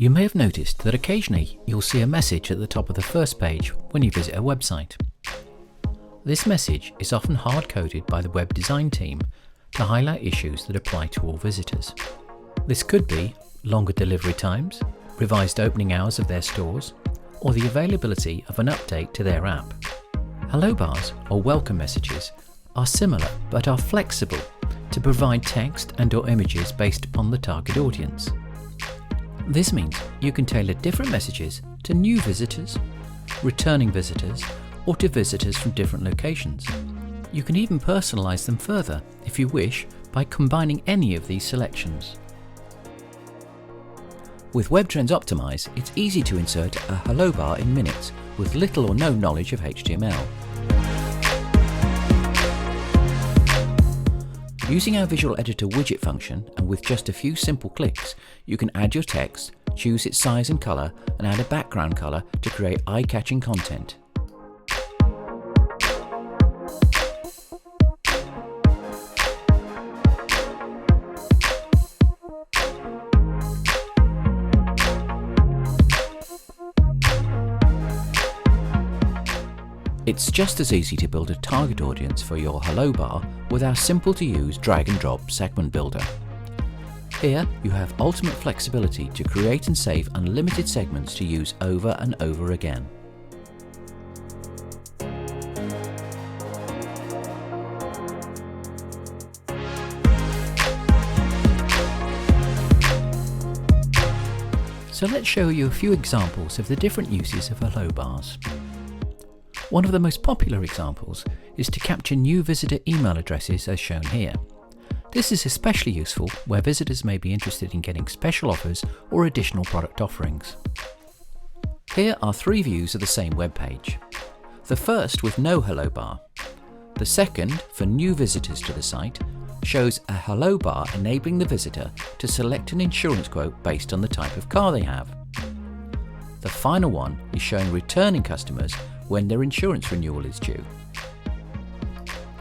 You may have noticed that occasionally you'll see a message at the top of the first page when you visit a website. This message is often hard-coded by the web design team to highlight issues that apply to all visitors. This could be longer delivery times, revised opening hours of their stores, or the availability of an update to their app. Hello bars or welcome messages are similar but are flexible to provide text and/or images based upon the target audience. This means you can tailor different messages to new visitors, returning visitors, or to visitors from different locations. You can even personalize them further if you wish by combining any of these selections. With Webtrends Optimize, it's easy to insert a hello bar in minutes with little or no knowledge of HTML. Using our visual editor widget function, and with just a few simple clicks, you can add your text, choose its size and color, and add a background color to create eye-catching content. It's just as easy to build a target audience for your hello bar with our simple-to-use drag-and-drop segment builder. Here you have ultimate flexibility to create and save unlimited segments to use over and over again. So let's show you a few examples of the different uses of hello bars. One of the most popular examples is to capture new visitor email addresses as shown here. This is especially useful where visitors may be interested in getting special offers or additional product offerings. Here are three views of the same web page. The first with no hello bar. The second, for new visitors to the site, shows a hello bar enabling the visitor to select an insurance quote based on the type of car they have. The final one is showing returning customers when their insurance renewal is due.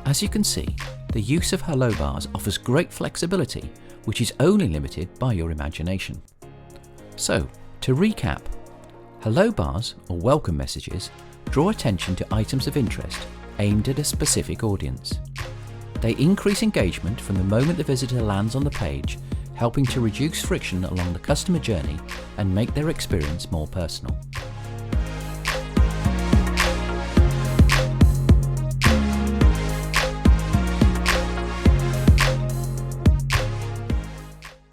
As you can see, the use of hello bars offers great flexibility, which is only limited by your imagination. So, to recap, hello bars or welcome messages draw attention to items of interest aimed at a specific audience. They increase engagement from the moment the visitor lands on the page, helping to reduce friction along the customer journey and make their experience more personal.